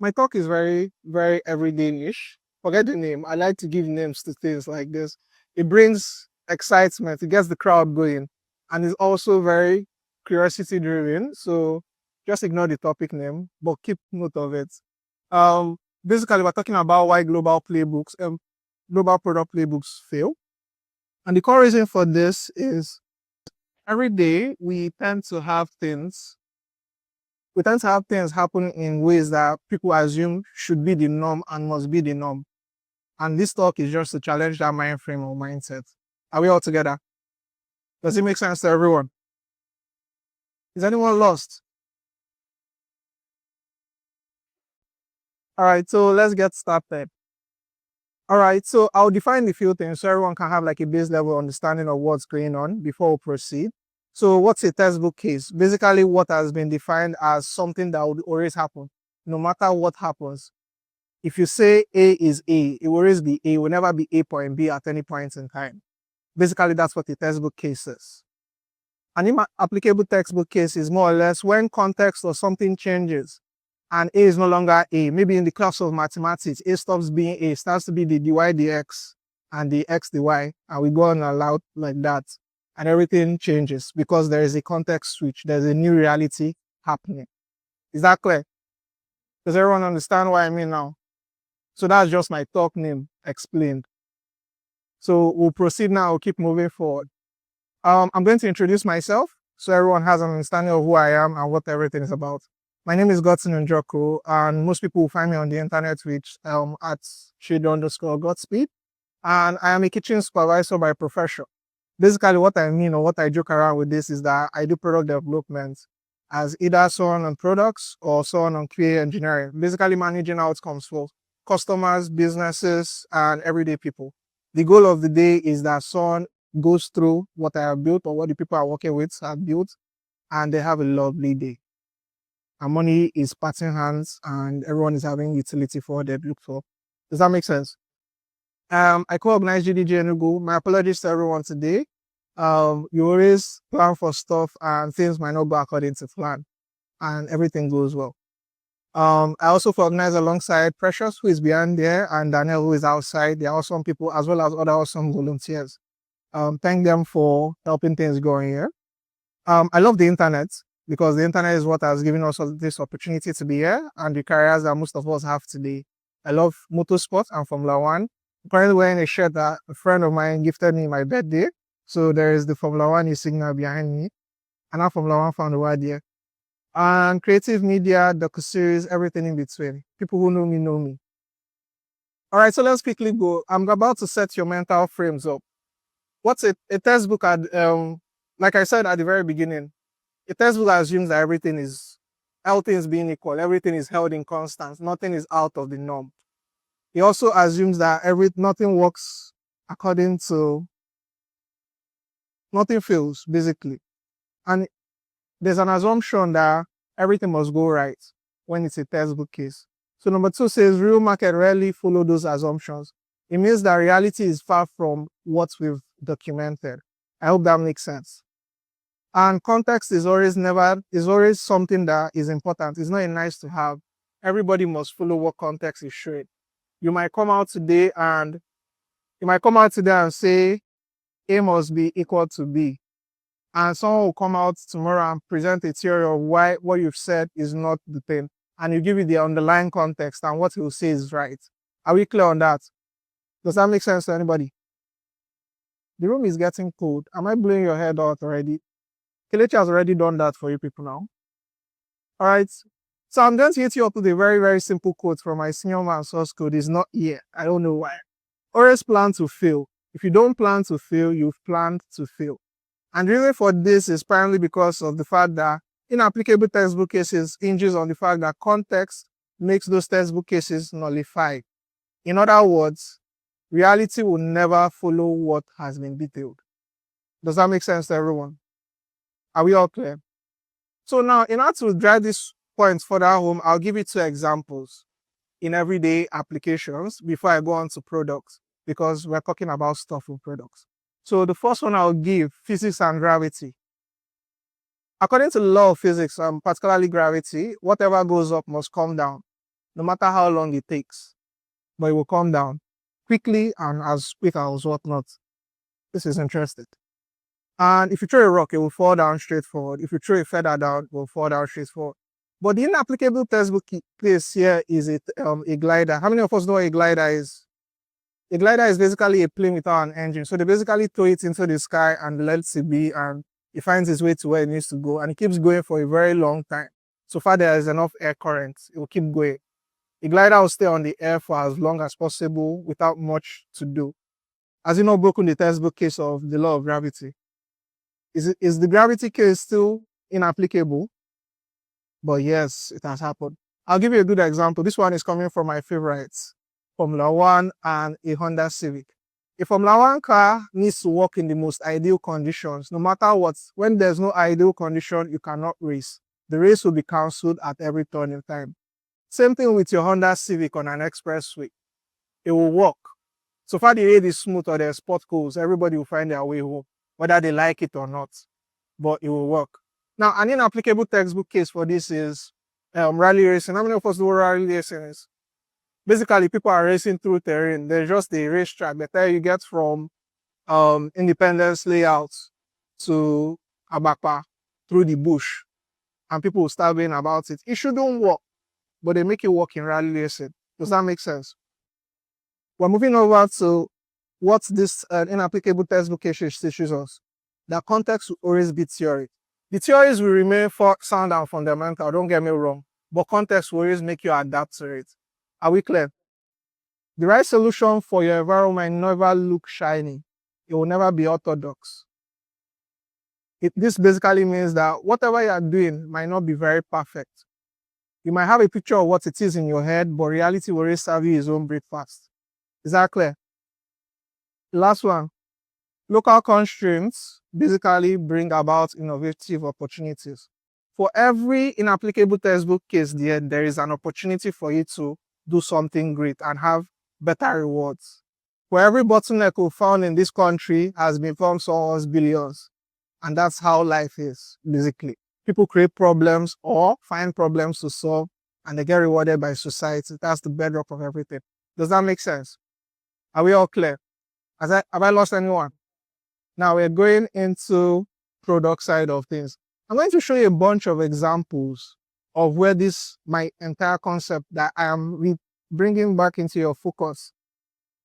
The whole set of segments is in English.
My talk is very, very everyday-ish. Forget the name. I like to give names to things like this. It brings excitement. It gets the crowd going. And it's also very curiosity-driven. So just ignore the topic name, but keep note of it. Basically, we're talking about why global product playbooks fail. And the core reason for this is every day we tend to have things happen in ways that people assume should be the norm and must be the norm. And this talk is just to challenge that mind frame or mindset. Are we all together? Does it make sense to everyone? Is anyone lost? All right, so let's get started. All right, so I'll define a few things so everyone can have like a base level understanding of what's going on before we proceed. So what's a textbook case? Basically what has been defined as something that would always happen, no matter what happens. If you say A is A, it will always be A, it will never be A point B at any point in time. Basically, that's what a textbook case is. An applicable textbook case is more or less when context or something changes and A is no longer A. Maybe in the class of mathematics, A stops being A, starts to be the dy dx and the x dy, and we go on aloud like that. And everything changes because there is a context switch. There's a new reality happening. Is that clear? Does everyone understand what I mean now? So that's just my talk name explained. So we'll proceed now, we'll keep moving forward. I'm going to introduce myself so everyone has an understanding of who I am and what everything is about. My name is Godson Njoku, and most people will find me on the internet with at shade_Godspeed. And I am a kitchen supervisor by profession. Basically, what I mean or what I joke around with this is that I do product development as either someone on products or someone on QA engineering, basically managing outcomes for customers, businesses, and everyday people. The goal of the day is that someone goes through what I have built or what the people I'm working with have built, and they have a lovely day. And money is parting hands, and everyone is having utility for what they look for. Does that make sense? I co-organize GDG Enugu. My apologies to everyone today. You always plan for stuff and things might not go according to plan, and everything goes well. I also organize alongside Precious, who is behind there, and Daniel, who is outside. They are awesome people, as well as other awesome volunteers. Thank them for helping things going here. I love the internet because the internet is what has given us this opportunity to be here and the careers that most of us have today. I love motorsport and Formula One. I'm currently wearing a shirt that a friend of mine gifted me my birthday. So there is the Formula One signal behind me, and I'm Formula One fan over there. And creative media, docu-series, everything in between. People who know me know me. All right, so let's quickly go. I'm about to set your mental frames up. What's a textbook? Like I said at the very beginning, a textbook assumes that everything is being equal, everything is held in constant, nothing is out of the norm. It also assumes that nothing works according to, nothing fails, basically. And there's an assumption that everything must go right when it's a textbook case. So number 2 says real market rarely follow those assumptions. It means that reality is far from what we've documented. I hope that makes sense. And context is always something that is important. It's not a nice to have. Everybody must follow what context is showing. You might come out today and say A must be equal to B. And someone will come out tomorrow and present a theory of why what you've said is not the thing. And you give it the underlying context and what he'll say is right. Are we clear on that? Does that make sense to anybody? The room is getting cold. Am I blowing your head out already? Kelechi has already done that for you people now. All right. So I'm going to hit you up with a very, very simple quote from my senior man source code. Is not here. I don't know why. Always plan to fail. If you don't plan to fail, you've planned to fail. And the reason for this is primarily because of the fact that inapplicable textbook cases hinges on the fact that context makes those textbook cases nullified. In other words, reality will never follow what has been detailed. Does that make sense to everyone? Are we all clear? So now, in order to drive this point further home, I'll give you 2 examples in everyday applications before I go on to products, because we're talking about stuff in products. So the first one I'll give, physics and gravity. According to the law of physics, particularly gravity, whatever goes up must come down. no matter how long it takes, but it will come down quickly and as quick as whatnot. This is interesting. And if you throw a rock, it will fall down straight forward. If you throw a feather down, it will fall down straight forward. But the inapplicable textbook case here is a glider. How many of us know what a glider is? A glider is basically a plane without an engine. So they basically throw it into the sky and lets it be, and it finds its way to where it needs to go, and it keeps going for a very long time. So far there is enough air current, it will keep going. A glider will stay on the air for as long as possible without much to do. Has it not broken the textbook case of the law of gravity? Is the gravity case still inapplicable? But yes, it has happened. I'll give you a good example. This one is coming from my favorites, Formula One and a Honda Civic. A Formula One car needs to work in the most ideal conditions. No matter what, when there's no ideal condition, you cannot race. The race will be cancelled at every turn in time. Same thing with your Honda Civic on an expressway. It will work. So far the road is smooth or there's potholes, everybody will find their way home, whether they like it or not, but it will work. Now, an inapplicable textbook case for this is rally racing. How many of us know what rally racing is? Basically, people are racing through terrain. There's just a racetrack. The time you get from Independence Layout to Abakpa through the bush, and people will start going about it. It shouldn't work, but they make it work in rally racing. Does that make sense? We're moving over to what this inapplicable textbook case teaches us. That context will always be theory. The theories will remain sound and fundamental, don't get me wrong, but context will always make you adapt to it. Are we clear? The right solution for your environment never look shiny. It will never be orthodox. This basically means that whatever you are doing might not be very perfect. You might have a picture of what it is in your head, but reality will always serve you its own breakfast. Is that clear? The last one. Local constraints basically bring about innovative opportunities. For every inapplicable textbook case there is an opportunity for you to do something great and have better rewards. For every bottleneck we found in this country has been found someone's billions. And that's how life is, basically. People create problems or find problems to solve, and they get rewarded by society. That's the bedrock of everything. Does that make sense? Are we all clear? Have I lost anyone? Now we're going into product side of things. I'm going to show you a bunch of examples of where my entire concept that I am bringing back into your focus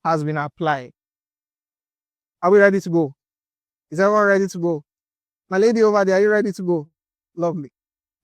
has been applied. Are we ready to go? Is everyone ready to go? My lady over there, are you ready to go? Lovely.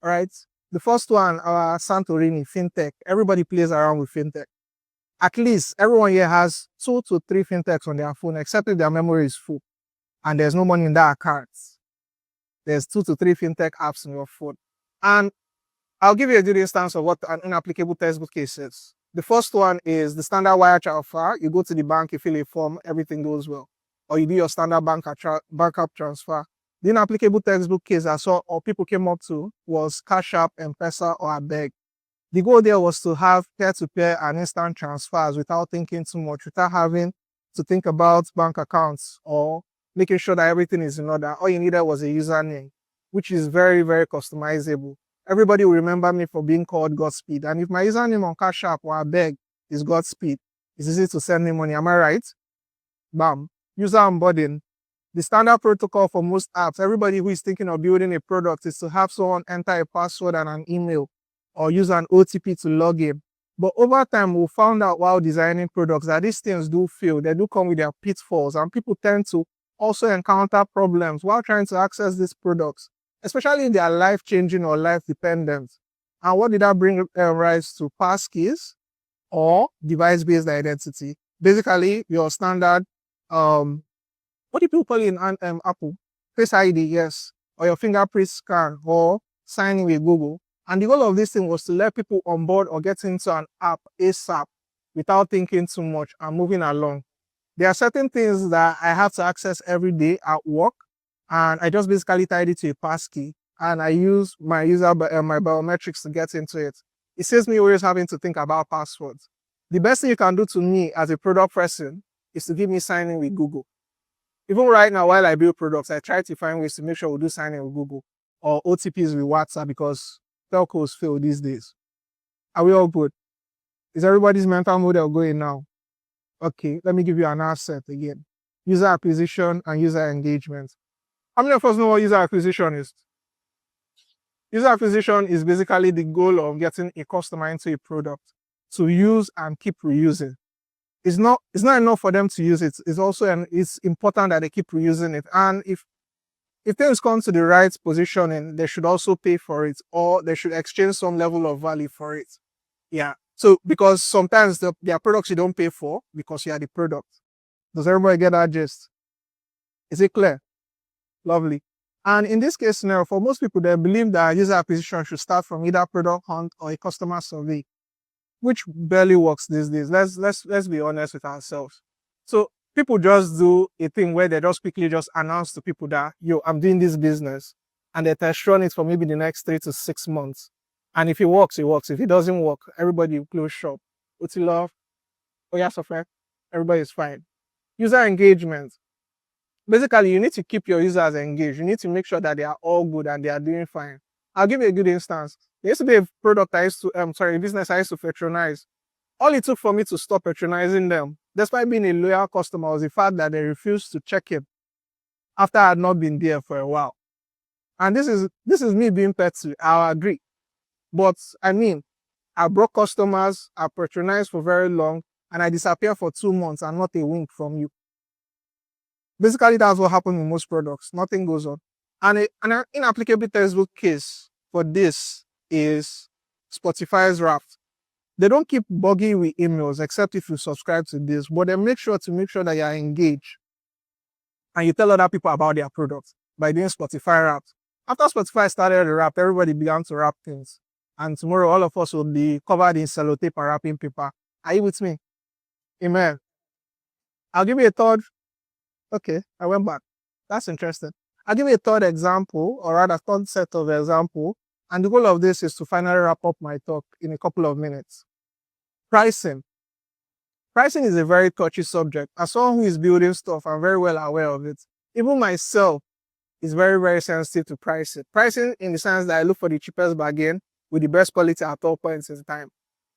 All right. The first one, our Santorini, fintech. Everybody plays around with fintech. At least everyone here has 2 to 3 fintechs on their phone, except if their memory is full and there's no money in that account. There's 2 to 3 fintech apps on your phone. And I'll give you a good instance of what an inapplicable textbook case is. The first one is the standard wire transfer. You go to the bank, you fill a form, everything goes well. Or you do your standard bank app transfer. The inapplicable textbook case I saw or people came up to was Cash App, M-Pesa, or Abeg. The goal there was to have peer-to-peer and instant transfers without thinking too much, without having to think about bank accounts or making sure that everything is in order. All you needed was a username, which is very, very customizable. Everybody will remember me for being called Godspeed. And if my username on Cash App or Abeg is Godspeed, it's easy to send me money. Am I right? Bam. User onboarding. The standard protocol for most apps, everybody who is thinking of building a product, is to have someone enter a password and an email or use an OTP to log in. But over time, we found out while designing products that these things do fail. They do come with their pitfalls, and people tend to also encounter problems while trying to access these products, especially if they are life-changing or life-dependent. And what did that bring rise to? Passkeys or device-based identity. Basically, your standard, what do people call it in Apple? Face ID, yes. Or your fingerprint scan or sign in with Google. And the goal of this thing was to let people on board or get into an app ASAP without thinking too much and moving along. There are certain things that I have to access every day at work, and I just basically tied it to a passkey, and I use my my biometrics to get into it. It saves me always having to think about passwords. The best thing you can do to me as a product person is to give me signing with Google. Even right now, while I build products, I try to find ways to make sure we do signing with Google or OTPs with WhatsApp because telcos fail these days. Are we all good? Is everybody's mental model going now? Okay, let me give you an asset again. User acquisition and user engagement. How many of us know what user acquisition is? User acquisition is basically the goal of getting a customer into a product to use and keep reusing. It's not enough for them to use it. It's important that they keep reusing it. And if things come to the right positioning, they should also pay for it, or they should exchange some level of value for it. Yeah. So because sometimes there are products you don't pay for because you are the product. Does everybody get that gist? Is it clear? Lovely. And in this case scenario, for most people, they believe that user acquisition should start from either product hunt or a customer survey, which barely works these days. Let's be honest with ourselves. So people just do a thing where they just quickly just announce to people that, yo, I'm doing this business, and they test run it for maybe the next 3 to 6 months. And if it works, it works. If it doesn't work, everybody will close shop. What's love? Oh yeah, software. Everybody is fine. User engagement. Basically, you need to keep your users engaged. You need to make sure that they are all good and they are doing fine. I'll give you a good instance. There used to be a product a business I used to patronize. All it took for me to stop patronizing them, despite being a loyal customer, was the fact that they refused to check in after I had not been there for a while. And this is me being petty. I'll agree. But I mean, I brought customers, I patronized for very long, and I disappear for 2 months and not a wink from you. Basically, that's what happens with most products. Nothing goes on. And an inapplicable textbook case for this is Spotify's Wrapped. They don't keep bugging with emails except if you subscribe to this, but they make sure that you are engaged and you tell other people about their products by doing Spotify Wrapped. After Spotify started the wrap, everybody began to wrap things. And tomorrow, all of us will be covered in sellotape and wrapping paper. Are you with me? Amen. I'll give you a third. Okay, I went back. That's interesting. I'll give you a third example, or rather, third set of example. And the goal of this is to finally wrap up my talk in a couple of minutes. Pricing. Pricing is a very touchy subject. As someone who is building stuff, I'm very well aware of it. Even myself is very, very sensitive to pricing. Pricing in the sense that I look for the cheapest bargain with the best quality at all points in time.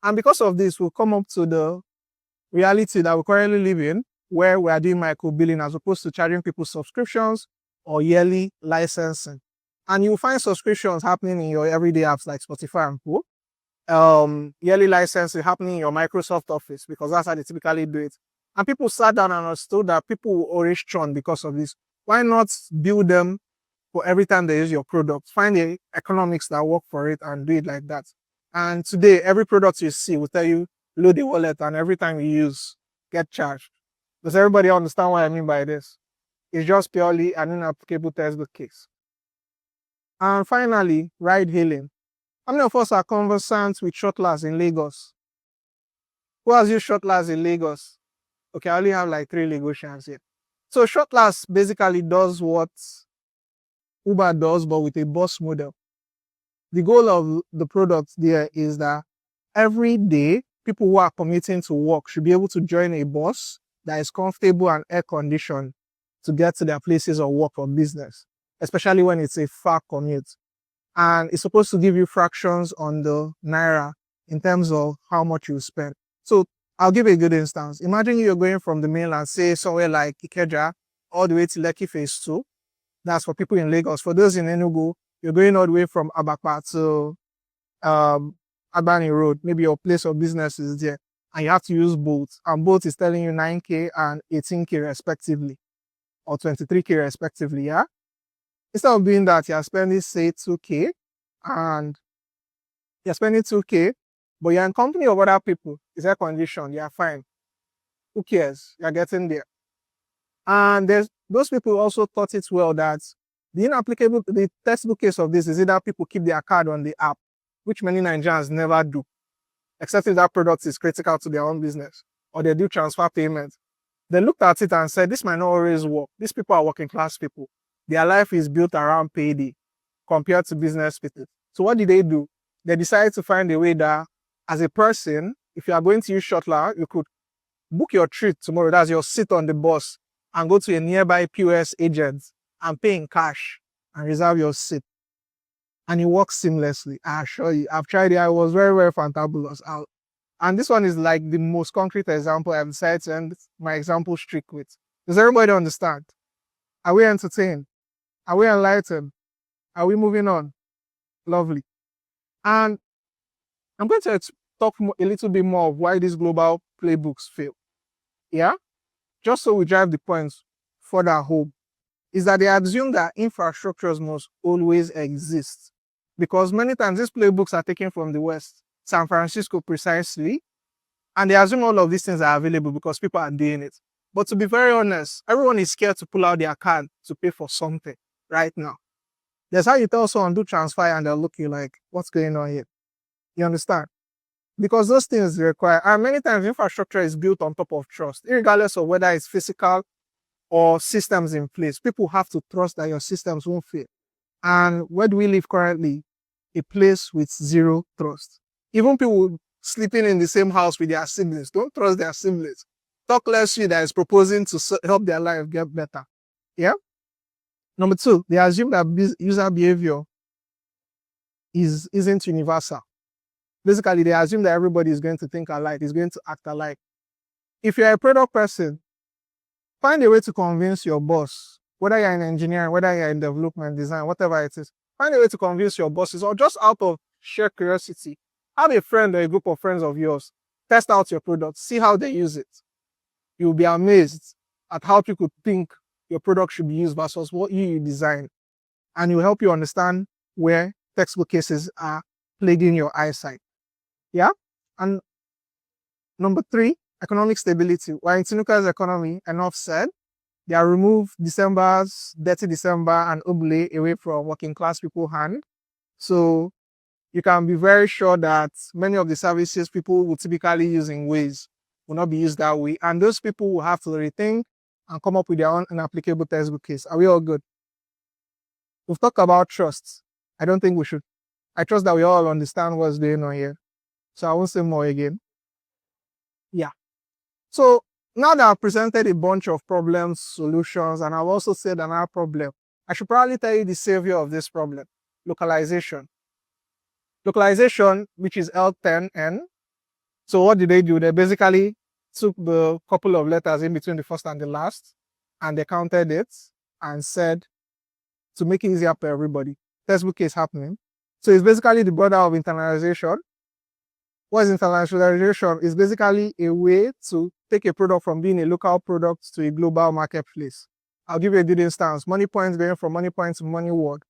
And because of this, we'll come up to the reality that we currently live in, where we are doing micro-billing as opposed to charging people subscriptions or yearly licensing. And you'll find subscriptions happening in your everyday apps like Spotify and Co. Yearly licensing happening in your Microsoft Office because that's how they typically do it. And people sat down and understood that people will always churn because of this. Why not build them for every time they use your product? Find the economics that work for it and do it like that. And today, every product you see will tell you, load the wallet, and every time you use, get charged. Does everybody understand what I mean by this? It's just purely an inapplicable textbook case. And finally, ride hailing. How many of us are conversant with shuttlers in Lagos? Who has used shuttlers in Lagos? Okay, I only have like 3 Lagosians here. So shuttlers basically does what Uber does, but with a bus model. The goal of the product there is that every day, people who are commuting to work should be able to join a bus that is comfortable and air-conditioned to get to their places of work or business, especially when it's a far commute. And it's supposed to give you fractions on the naira in terms of how much you spend. So I'll give a good instance. Imagine you're going from the mainland, say somewhere like Ikeja, all the way to Lekki Phase 2. That's for people in Lagos. For those in Enugu, you're going all the way from Abakpa to Albany Road. Maybe your place of business is there. And you have to use Bolt. And Bolt is telling you 9K and 18K respectively. Or 23K respectively, yeah? Instead of doing that, you're spending, say, 2K. And you're spending 2K, but you're in company of other people. It's air conditioned, you're fine. Who cares? You're getting there. And those people also thought it well that the textbook case of this is either people keep their card on the app, which many Nigerians never do, except if that product is critical to their own business, or they do transfer payments. They looked at it and said, this might not always work. These people are working class people. Their life is built around payday compared to business people. So what did they do? They decided to find a way that as a person, if you are going to use Shuttler, you could book your trip tomorrow. That's your seat on the bus and go to a nearby POS agent and pay in cash and reserve your seat. And it works seamlessly. I assure you, I've tried it. I was very, very fantabulous. And this one is like the most concrete example I've decided to end my example streak with. Does everybody understand? Are we entertained? Are we enlightened? Are we moving on? Lovely. And I'm going to talk a little bit more of why these global playbooks fail. Yeah? Just so we drive the points further home, is that they assume that infrastructures must always exist. Because many times these playbooks are taken from the West, San Francisco precisely, and they assume all of these things are available because people are doing it. But to be very honest, everyone is scared to pull out their card to pay for something right now. That's how you tell someone do transfer and they'll look you like, what's going on here? You understand? Because those things require, and many times infrastructure is built on top of trust, regardless of whether it's physical or systems in place. People have to trust that your systems won't fail. And where do we live currently? A place with zero trust. Even people sleeping in the same house with their siblings don't trust their siblings. Talk less you that is proposing to help their life get better. Yeah? Number two, they assume that user behavior isn't universal. Basically, they assume that everybody is going to think alike, is going to act alike. If you're a product person, find a way to convince your boss, whether you're in engineering, whether you're in development, design, whatever it is, find a way to convince your bosses, or just out of sheer curiosity, have a friend or a group of friends of yours, test out your product, see how they use it. You'll be amazed at how people think your product should be used versus what you design. And it will help you understand where textbook cases are plaguing your eyesight. Yeah? And number three, economic stability. While in Tinuka's economy, enough said, they are removed December's, dirty December and Obule away from working class people's hand. So you can be very sure that many of the services people would typically use in ways will not be used that way. And those people will have to rethink and come up with their own inapplicable textbook case. Are we all good? We've talked about trust. I don't think we should. I trust that we all understand what's going on here. So I won't say more again. Yeah. So now that I've presented a bunch of problems, solutions, and I've also said another problem, I should probably tell you the savior of this problem, localization. Localization, which is L10N. So what did they do? They basically took the couple of letters in between the first and the last, and they counted it and said, to make it easier for everybody, textbook case happening. So it's basically the brother of internalization. What is internationalization? Is basically a way to take a product from being a local product to a global marketplace. I'll give you a good instance. Money points going from money points to money world.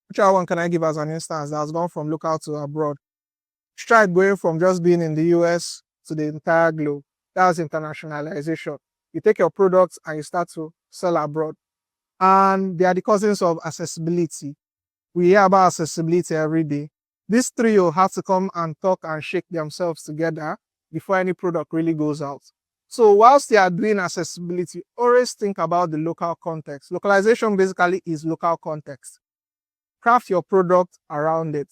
Which other one can I give as an instance that has gone from local to abroad? Stripe going from just being in the US to the entire globe. That's internationalization. You take your products and you start to sell abroad. And they are the cousins of accessibility. We hear about accessibility every day. These three will have to come and talk and shake themselves together before any product really goes out. So whilst they are doing accessibility, always think about the local context. Localization basically is local context. Craft your product around it.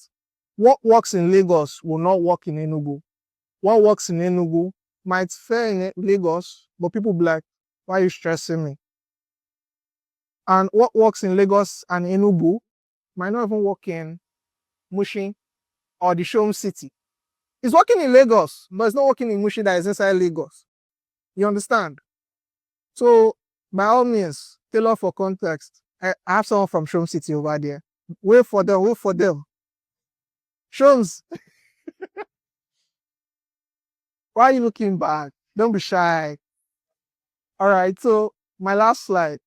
What works in Lagos will not work in Enugu. What works in Enugu might fail in Lagos, but people be like, why are you stressing me? And what works in Lagos and Enugu might not even work in Mushin or the Shom City. It's working in Lagos, but it's not working in Mushin that is inside Lagos. You understand? So by all means, tailor for context. I have someone from Shom City over there. Wait for them, wait for them. Shoms, why are you looking back? Don't be shy. All right, so my last slide.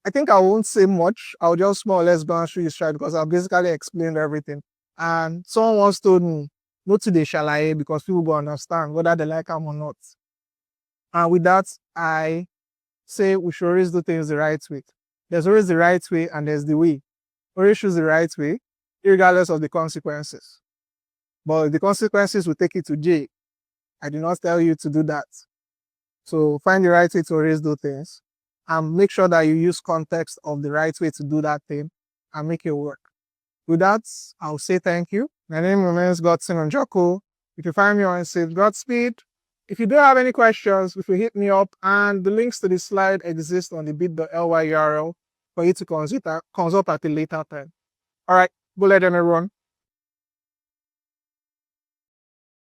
I think I won't say much. I'll just more or less go through this slide because I've basically explained everything. And someone once told me, not today shall I, because people will understand whether they like them or not. And with that, I say we should always do things the right way. There's always the right way and there's the way. Always choose the right way, regardless of the consequences. But if the consequences will take you to jail, I do not tell you to do that. So find the right way to always do things and make sure that you use context of the right way to do that thing and make it work. With that, I'll say thank you. My name remains Godson Njoku. If you find me on Safe Godspeed, if you do have any questions, if you hit me up, and the links to the slide exist on the bit.ly URL for you to consult at a later time. All right, go let them everyone.